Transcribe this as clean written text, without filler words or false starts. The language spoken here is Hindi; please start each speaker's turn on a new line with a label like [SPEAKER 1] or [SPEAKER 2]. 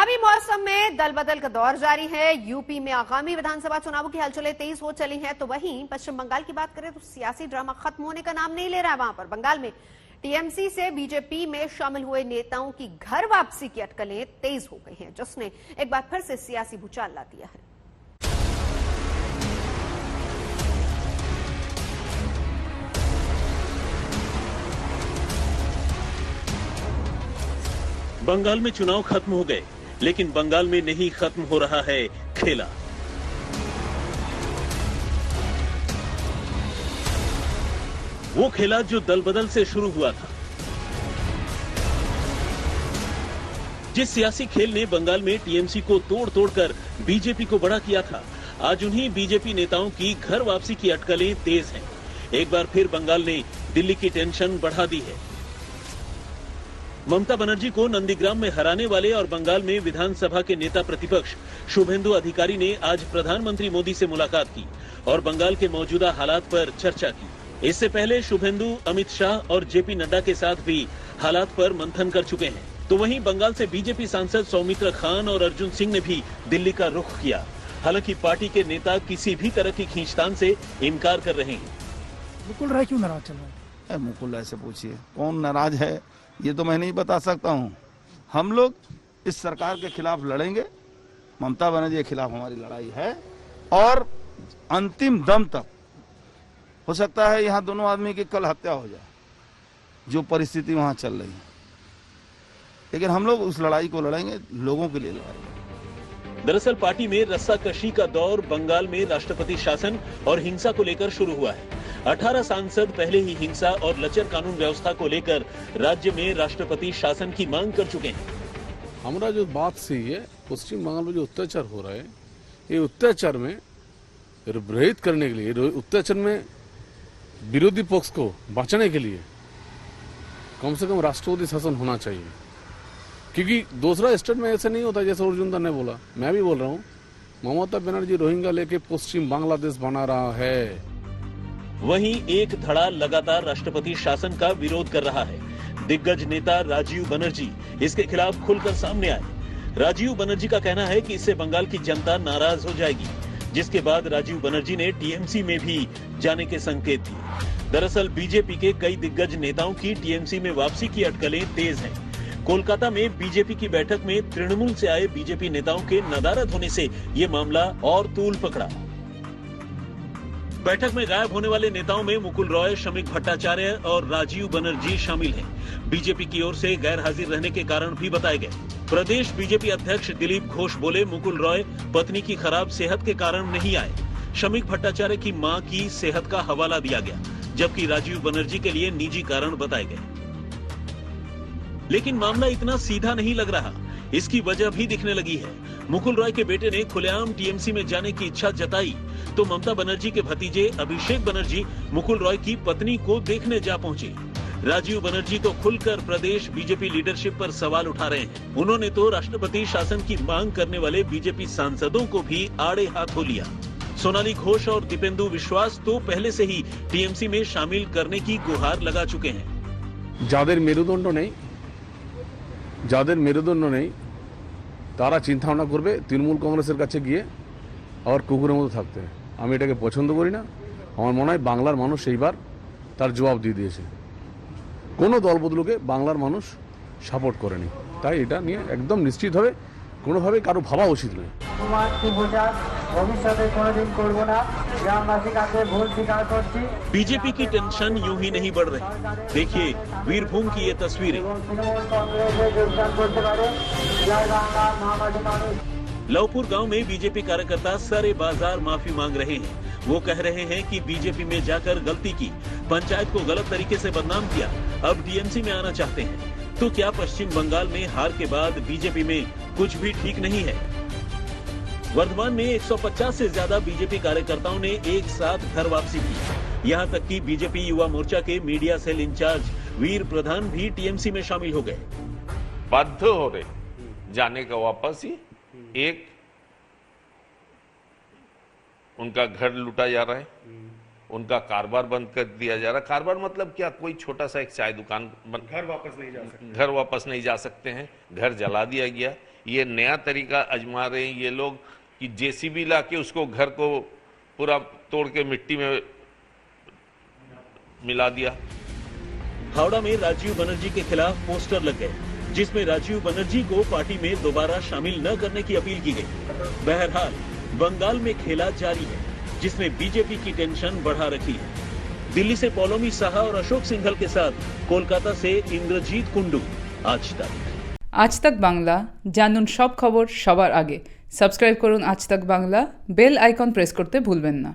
[SPEAKER 1] चुनावी मौसम में दल बदल का दौर जारी है। यूपी में आगामी विधानसभा चुनावों की हलचलें तेज हो चली हैं, तो वहीं पश्चिम बंगाल की बात करें तो सियासी ड्रामा खत्म होने का नाम नहीं ले रहा है। वहां पर बंगाल में टीएमसी से बीजेपी में शामिल हुए नेताओं की घर वापसी की अटकलें तेज हो गई हैं, जिसने एक बार फिर से सियासी भूचाल ला दिया है।
[SPEAKER 2] बंगाल में चुनाव खत्म हो गए, लेकिन बंगाल में नहीं खत्म हो रहा है खेला। वो खेला जो दल बदल से शुरू हुआ था। जिस सियासी खेल ने बंगाल में टीएमसी को तोड़ तोड़कर बीजेपी को बड़ा किया था, आज उन्हीं बीजेपी नेताओं की घर वापसी की अटकलें तेज हैं। एक बार फिर बंगाल ने दिल्ली की टेंशन बढ़ा दी है। ममता बनर्जी को नंदीग्राम में हराने वाले और बंगाल में विधानसभा के नेता प्रतिपक्ष शुभेंदु अधिकारी ने आज प्रधानमंत्री मोदी से मुलाकात की और बंगाल के मौजूदा हालात पर चर्चा की। इससे पहले शुभेंदु अमित शाह और जेपी नड्डा के साथ भी हालात पर मंथन कर चुके हैं। तो वहीं बंगाल से बीजेपी सांसद सौमित्र खान और अर्जुन सिंह ने भी दिल्ली का रुख किया। हालांकि पार्टी के नेता किसी भी तरह की खींचतान से इनकार कर रहे हैं।
[SPEAKER 3] मुकुल राय क्यों नाराज चल रहा है?
[SPEAKER 4] मुकुल राय से पूछिए, कौन नाराज है ये तो मैं नहीं बता सकता हूँ। हम लोग इस सरकार के खिलाफ लड़ेंगे, ममता बनर्जी के खिलाफ हमारी लड़ाई है और अंतिम दम तक। हो सकता है यहाँ दोनों आदमी की कल हत्या हो जाए, जो परिस्थिति वहाँ चल रही है, लेकिन हम लोग उस लड़ाई को लड़ेंगे, लोगों के लिए लड़ाएंगे।
[SPEAKER 2] दरअसल पार्टी में रस्साकशी का दौर बंगाल में राष्ट्रपति शासन और हिंसा को लेकर शुरू हुआ है। 18 सांसद पहले ही हिंसा और लचर कानून व्यवस्था को लेकर राज्य में राष्ट्रपति शासन की मांग कर चुके हैं।
[SPEAKER 5] हमारा जो बात सही है, पश्चिम बंगाल में जो अत्याचार हो रहा है, ये अत्याचार में रहित करने के लिए, अत्याचार में विरोधी पक्ष को बचाने के लिए कम से कम राष्ट्रपति शासन होना चाहिए। क्योंकि दूसरा स्टेट में ऐसे नहीं होता जैसे अर्जुन दा ने बोला, मैं भी बोल रहा हूँ, ममता बनर्जी रोहिंग्या लेके पश्चिम बांग्लादेश बना रहा है।
[SPEAKER 2] वहीं एक धड़ा लगातार राष्ट्रपति शासन का विरोध कर रहा है। दिग्गज नेता राजीव बनर्जी इसके खिलाफ खुलकर सामने आए। राजीव बनर्जी का कहना है कि इससे बंगाल की जनता नाराज हो जाएगी, जिसके बाद राजीव बनर्जी ने टीएमसी में भी जाने के संकेत दिए। दरअसल बीजेपी के कई दिग्गज नेताओं की टीएमसी में वापसी की अटकलें तेज हैं। कोलकाता में बीजेपी की बैठक में तृणमूल से आए बीजेपी नेताओं के नदारद होने से ये मामला और तूल पकड़ा। बैठक में गायब होने वाले नेताओं में मुकुल रॉय, शमीक भट्टाचार्य और राजीव बनर्जी शामिल हैं। बीजेपी की ओर से गैर हाजिर रहने के कारण भी बताए गए। प्रदेश बीजेपी अध्यक्ष दिलीप घोष बोले, मुकुल रॉय पत्नी की खराब सेहत के कारण नहीं आए। शमीक भट्टाचार्य की मां की सेहत का हवाला दिया गया, जबकि राजीव बनर्जी के लिए निजी कारण बताए गए। लेकिन मामला इतना सीधा नहीं लग रहा, इसकी वजह भी दिखने लगी है। मुकुल रॉय के बेटे ने खुलेआम टीएमसी में जाने की इच्छा जताई, तो ममता बनर्जी के भतीजे अभिषेक बनर्जी मुकुल रॉय की पत्नी को देखने जा पहुंचे। राजीव बनर्जी तो खुलकर प्रदेश बीजेपी लीडरशिप पर सवाल उठा रहे हैं। उन्होंने तो राष्ट्रपति शासन की मांग करने वाले बीजेपी सांसदों को भी आड़े हाथों लिया। सोनाली घोष और दीपेंदु विश्वास तो पहले से ही टीएमसी में शामिल करने की गुहार लगा चुके हैं।
[SPEAKER 5] যাদের মেরুদণ্ড নেই তারা চিন্তা ভাবনা করবে তৃণমূল কংগ্রেসের কাছে গিয়ে আর কুকুরের মতো থাকতে। আমি এটাকে পছন্দ করি না। আমার মনে হয় বাংলার মানুষ এইবার তার জবাব দিয়ে দিয়েছে। কোনো দল বদলুকে বাংলার মানুষ সাপোর্ট করেনি, তাই এটা নিয়ে একদম নিশ্চিতভাবে কোনোভাবে কারো ভাবা উচিত নয়।
[SPEAKER 2] बीजेपी की टेंशन यूं ही नहीं बढ़ रही। देखिए वीरभूम की ये तस्वीरें। लवपुर गांव में बीजेपी कार्यकर्ता सारे बाजार माफी मांग रहे हैं। वो कह रहे हैं कि बीजेपी में जाकर गलती की, पंचायत को गलत तरीके से बदनाम किया, अब टीएमसी में आना चाहते हैं। तो क्या पश्चिम बंगाल में हार के बाद बीजेपी में कुछ भी ठीक नहीं है? वर्धमान में 150 से ज्यादा बीजेपी कार्यकर्ताओं ने एक साथ घर वापसी की। यहां तक कि बीजेपी युवा मोर्चा के मीडिया सेल इंचार्ज वीर प्रधान भी टीएमसी में शामिल हो गए।
[SPEAKER 6] बाध्य हो रहे जाने का वापस ही। एक उनका घर लूटा जा रहा है, उनका कारोबार बंद कर दिया जा रहा है। कारोबार मतलब क्या, कोई छोटा सा एक चाय दुकान घर वापस नहीं जा सकते हैं, घर जला दिया गया। ये नया तरीका आजमा रहे हैं ये लोग कि जेसीबी ला के उसको घर को पूरा तोड़ के मिट्टी में मिला दिया।
[SPEAKER 2] हावड़ा में राजीव बनर्जी के खिलाफ पोस्टर लग गए जिसमें राजीव बनर्जी को पार्टी में दोबारा शामिल न करने की अपील की गई। बहरहाल बंगाल में खेला जारी है जिसमें बीजेपी की टेंशन बढ़ा रखी है। दिल्ली से पौलोमी साहा और अशोक सिंघल के साथ कोलकाता से इंद्रजीत कुंडू, आज तक
[SPEAKER 7] बांगला जानून सब खबर सबार आगे। सबस्क्राइब करुन आज तक बांगला, बेल आइकन प्रेस करते भूलबेन ना।